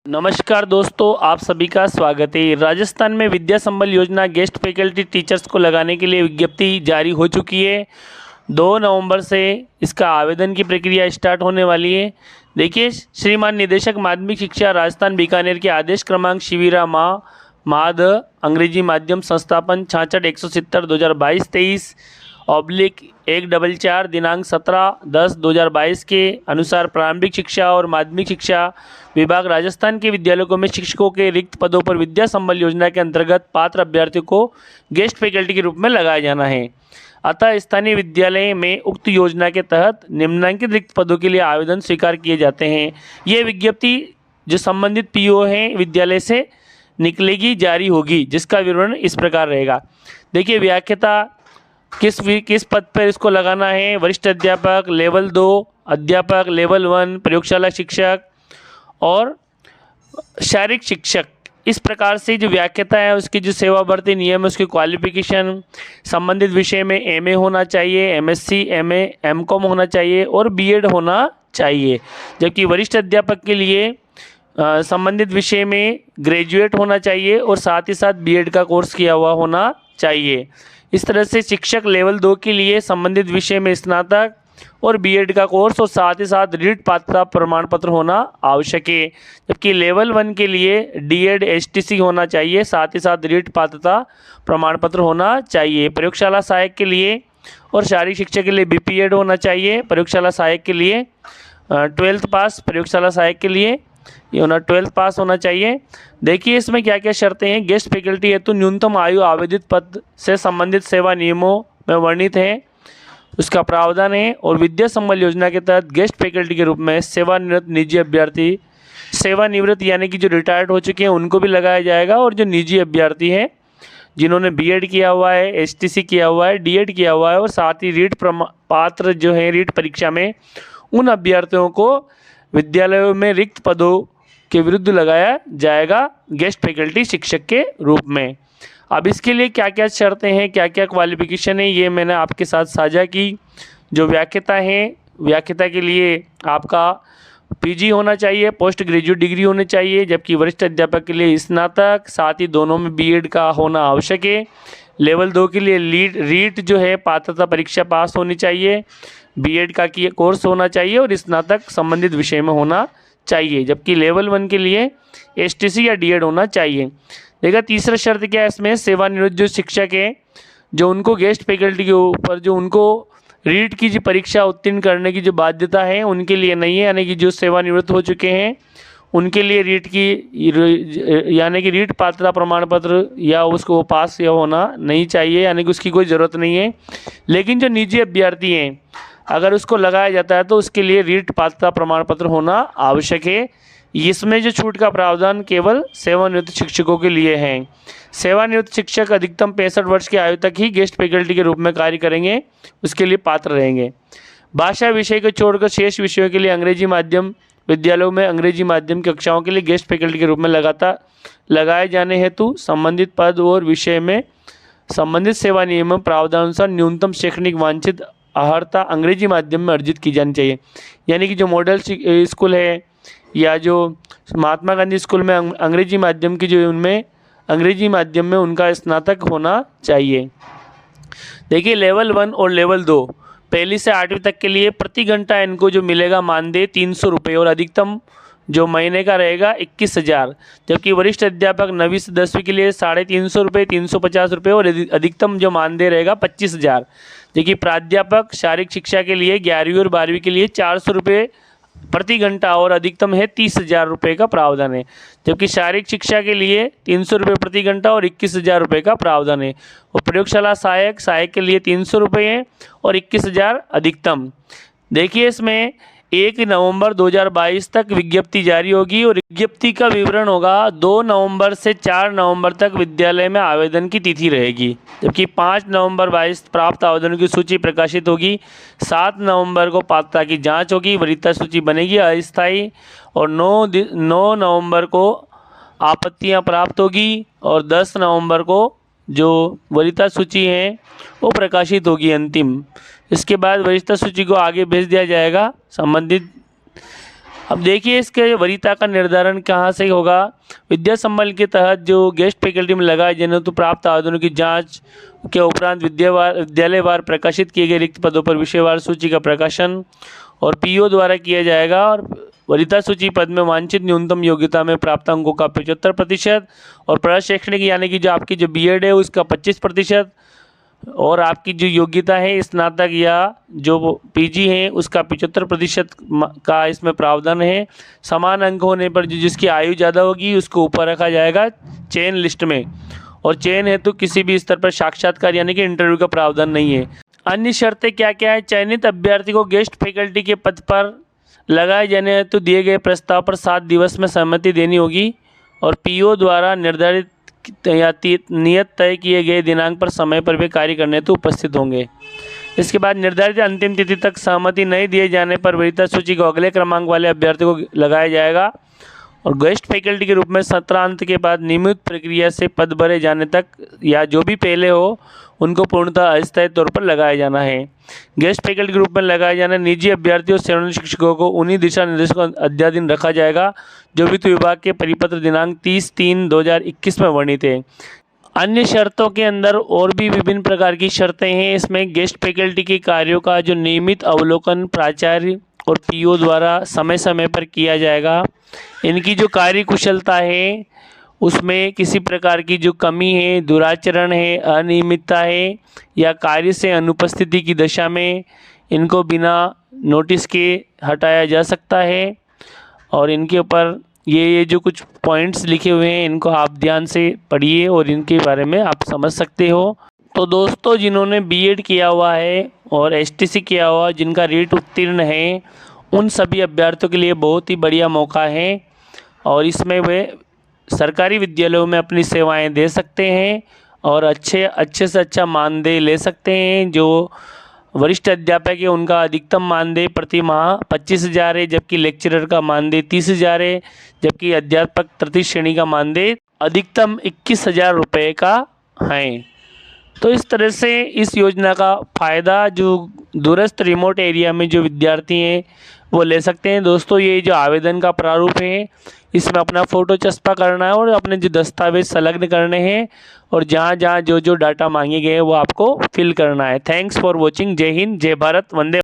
नमस्कार दोस्तों, आप सभी का स्वागत है। राजस्थान में विद्या संबल योजना गेस्ट फैकल्टी टीचर्स को लगाने के लिए विज्ञप्ति जारी हो चुकी है। 2 नवंबर से इसका आवेदन की प्रक्रिया स्टार्ट होने वाली है। देखिए, श्रीमान निदेशक माध्यमिक शिक्षा राजस्थान बीकानेर के आदेश क्रमांक शिविरा माद अंग्रेजी माध्यम संस्थापन 66-170-2022-23/144 दिनांक 17/10/2022 के अनुसार प्रारंभिक शिक्षा और माध्यमिक शिक्षा विभाग राजस्थान के विद्यालयों में शिक्षकों के रिक्त पदों पर विद्या संबल योजना के अंतर्गत पात्र अभ्यर्थियों को गेस्ट फैकल्टी के रूप में लगाया जाना है। अतः स्थानीय विद्यालय में उक्त योजना के तहत निम्नलिखित रिक्त पदों के लिए आवेदन स्वीकार किए जाते हैं। ये विज्ञप्ति जो संबंधित पीओ हैं विद्यालय से निकलेगी, जारी होगी, जिसका विवरण इस प्रकार रहेगा। देखिए, व्याख्याता किस पद पर इसको लगाना है। वरिष्ठ अध्यापक, लेवल 2 अध्यापक, लेवल 1 प्रयोगशाला शिक्षक और शारीरिक शिक्षक। इस प्रकार से जो व्याख्याता है उसकी जो सेवा भर्ती नियम है, उसकी क्वालिफिकेशन संबंधित विषय में एमए होना चाहिए, एमएससी, एमए, एमकॉम होना चाहिए और बीएड होना चाहिए। जबकि वरिष्ठ अध्यापक के लिए संबंधित विषय में ग्रेजुएट होना चाहिए और साथ ही साथ बीएड का कोर्स किया हुआ होना चाहिए। इस तरह से शिक्षक लेवल 2 के लिए संबंधित विषय में स्नातक और बीएड का कोर्स और साथ ही साथ रीट पात्रता प्रमाण पत्र होना आवश्यक है। जबकि लेवल 1 के लिए डीएड एसटीसी होना चाहिए, साथ ही साथ रीट पात्रता प्रमाण पत्र होना चाहिए। प्रयोगशाला सहायक के लिए और शारीरिक शिक्षा के लिए बीपीएड होना चाहिए। प्रयोगशाला सहायक के लिए 12th पास, प्रयोगशाला सहायक के लिए ये होना 12th पास होना चाहिए। देखिए, इसमें क्या क्या शर्तें हैं। गेस्ट फैकल्टी हेतु न्यूनतम आयु आवेदित पद से संबंधित सेवा नियमों में वर्णित है, उसका प्रावधान है। और विद्या संबल योजना के तहत गेस्ट फैकल्टी के रूप में सेवानिवृत्त निजी अभ्यर्थी, सेवानिवृत्त यानी कि जो रिटायर्ड हो चुके हैं उनको भी लगाया जाएगा, और जो निजी अभ्यर्थी हैं जिन्होंने बीएड किया हुआ है, एसटीसी किया हुआ है, डीएड किया हुआ है और साथ ही रीट पात्र जो है रीट परीक्षा में, उन अभ्यर्थियों को विद्यालयों में रिक्त पदों के विरुद्ध लगाया जाएगा गेस्ट फैकल्टी शिक्षक के रूप में। अब इसके लिए क्या क्या शर्तें हैं, क्या क्या क्वालिफिकेशन है, ये मैंने आपके साथ साझा की। जो व्याख्याता हैं, व्याख्याता के लिए आपका पीजी होना चाहिए, पोस्ट ग्रेजुएट डिग्री होनी चाहिए। जबकि वरिष्ठ अध्यापक के लिए स्नातक, साथ ही दोनों में बीएड का होना आवश्यक है। लेवल 2 के लिए रीट जो है पात्रता परीक्षा पास होनी चाहिए, बीएड का कोर्स होना चाहिए और स्नातक संबंधित विषय में होना चाहिए। जबकि लेवल 1 के लिए एसटीसी या डीएड होना चाहिए। देखा, तीसरा शर्त क्या है इसमें, सेवानिवृत्त जो शिक्षक है, जो उनको गेस्ट फैकल्टी के ऊपर जो उनको रीट की जो परीक्षा उत्तीर्ण करने की जो बाध्यता है उनके लिए नहीं है। यानी कि जो सेवानिवृत्त हो चुके हैं उनके लिए रीट की यानी कि रीट पात्रता प्रमाण पत्र या उसको पास या होना नहीं चाहिए, यानी कि उसकी कोई ज़रूरत नहीं है। लेकिन जो निजी अभ्यर्थी हैं, अगर उसको लगाया जाता है तो उसके लिए रीट पात्रता प्रमाण पत्र होना आवश्यक है। इसमें जो छूट का प्रावधान केवल सेवानिवृत्त शिक्षकों के लिए है। सेवानिवृत्त शिक्षक अधिकतम 65 वर्ष की आयु तक ही गेस्ट फैकल्टी के रूप में कार्य करेंगे, उसके लिए पात्र रहेंगे। भाषा विषय को छोड़कर शेष विषयों के लिए अंग्रेजी माध्यम विद्यालयों में अंग्रेजी माध्यम की कक्षाओं के लिए गेस्ट फैकल्टी के रूप में लगाए जाने हेतु संबंधित पद और विषय में संबंधित सेवा नियम प्रावधानानुसार न्यूनतम शैक्षणिक वांछित अर्हता अंग्रेजी माध्यम में अर्जित की जानी चाहिए। यानी कि जो मॉडल स्कूल है या जो महात्मा गांधी स्कूल में अंग्रेजी माध्यम की जो उनमें अंग्रेजी माध्यम में उनका स्नातक होना चाहिए। देखिए, लेवल 1 और लेवल 2 पहली से 8वीं तक के लिए प्रति घंटा इनको जो मिलेगा मानदेय 300 रुपये और अधिकतम जो महीने का रहेगा 21,000। जबकि वरिष्ठ अध्यापक 9वीं से 10वीं के लिए 350 रुपये, 350 रुपये और अधिकतम जो मानदेय रहेगा 25,000। देखिए, प्राध्यापक शारीरिक शिक्षा के लिए 11वीं और 12वीं के लिए 400 रुपये प्रति घंटा और अधिकतम है 30,000 रुपये का प्रावधान है। जबकि शारीरिक शिक्षा के लिए 300 रुपये प्रति घंटा और 21,000 रुपये का प्रावधान है। और प्रयोगशाला सहायक के लिए 300 रुपये है और 21,000 अधिकतम। देखिए, इसमें 1 नवंबर 2022 तक विज्ञप्ति जारी होगी और विज्ञप्ति का विवरण होगा 2 नवंबर से 4 नवंबर तक विद्यालय में आवेदन की तिथि रहेगी। जबकि 5 नवंबर 22 प्राप्त आवेदनों की सूची प्रकाशित होगी। 7 नवंबर को पात्रता की जांच होगी, वरीयता सूची बनेगी अस्थायी, और 9 नवंबर को आपत्तियां प्राप्त होगी और 10 नवंबर को जो वरीयता सूची है वो प्रकाशित होगी अंतिम। इसके बाद वरीयता सूची को आगे भेज दिया जाएगा संबंधित अब देखिए इसके वरीयता का निर्धारण कहाँ से होगा। विद्या संबल के तहत जो गेस्ट फैकल्टी में लगाए जाने तो प्राप्त आवेदनों की जांच के उपरांत विद्यालयवार प्रकाशित किए गए रिक्त पदों पर विषयवार सूची का प्रकाशन और पीओ द्वारा किया जाएगा। और वरीयता सूची पद में वांछित न्यूनतम योग्यता में प्राप्त अंकों का 75% और प्रशैक्षणिक यानी कि जो आपकी जो बीएड है उसका 25% और आपकी जो योग्यता है स्नातक या जो पीजी है उसका 75% का इसमें प्रावधान है। समान अंक होने पर जो जिसकी आयु ज़्यादा होगी उसको ऊपर रखा जाएगा चयन लिस्ट में, और चयन हेतु किसी भी स्तर पर साक्षात्कार यानी कि इंटरव्यू का प्रावधान नहीं है। अन्य शर्तें क्या क्या है। चयनित अभ्यर्थी को गेस्ट फैकल्टी के पद पर लगाए जाने हेतु दिए गए प्रस्ताव पर 7 दिवस में सहमति देनी होगी और पीओ द्वारा निर्धारित या नियत तय किए गए दिनांक पर समय पर वे कार्य करने हेतु उपस्थित होंगे। इसके बाद निर्धारित अंतिम तिथि तक सहमति नहीं दिए जाने पर वरीयता सूची को अगले क्रमांक वाले अभ्यर्थी को लगाया जाएगा और गेस्ट फैकल्टी के रूप में सत्रांत के बाद नियमित प्रक्रिया से पद भरे जाने तक या जो भी पहले हो उनको पूर्णतः अस्थायी तौर पर लगाया जाना है। गेस्ट फैकल्टी के रूप में लगाए जाने निजी अभ्यर्थियों और सेवानिवृत्त शिक्षकों को उन्हीं दिशा निर्देशों का अध्याधीन रखा जाएगा जो वित्त विभाग के परिपत्र दिनांक 30/3/2021 में वर्णित है। अन्य शर्तों के अंदर और भी विभिन्न प्रकार की शर्तें हैं। इसमें गेस्ट फैकल्टी के कार्यों का जो नियमित अवलोकन प्राचार्य और पीओ द्वारा समय समय पर किया जाएगा। इनकी जो कार्य कुशलता है उसमें किसी प्रकार की जो कमी है, दुराचरण है, अनियमितता है या कार्य से अनुपस्थिति की दशा में इनको बिना नोटिस के हटाया जा सकता है। और इनके ऊपर ये जो कुछ पॉइंट्स लिखे हुए हैं इनको आप ध्यान से पढ़िए और इनके बारे में आप समझ सकते हो। तो दोस्तों जिन्होंने बीएड किया हुआ है और एसटीसी किया हुआ जिनका रेट उत्तीर्ण है उन सभी अभ्यर्थियों के लिए बहुत ही बढ़िया मौका है और इसमें वे सरकारी विद्यालयों में अपनी सेवाएं दे सकते हैं और अच्छे से अच्छा मानदेय ले सकते हैं। जो वरिष्ठ अध्यापक है उनका अधिकतम मानदेय प्रति माह 25,000 है, जबकि लेक्चरर का मानदेय 30,000 है, जबकि अध्यापक तृतीय श्रेणी का मानदेय अधिकतम 21,000 रुपये का है। तो इस तरह से इस योजना का फ़ायदा जो दूरस्थ रिमोट एरिया में जो विद्यार्थी हैं वो ले सकते हैं। दोस्तों ये जो आवेदन का प्रारूप है इसमें अपना फ़ोटो चस्पा करना है और अपने जो दस्तावेज संलग्न करने हैं और जहाँ जो डाटा मांगे गए हैं वो आपको फिल करना है। Thanks for watching. जय हिंद, जय भारत, वंदे।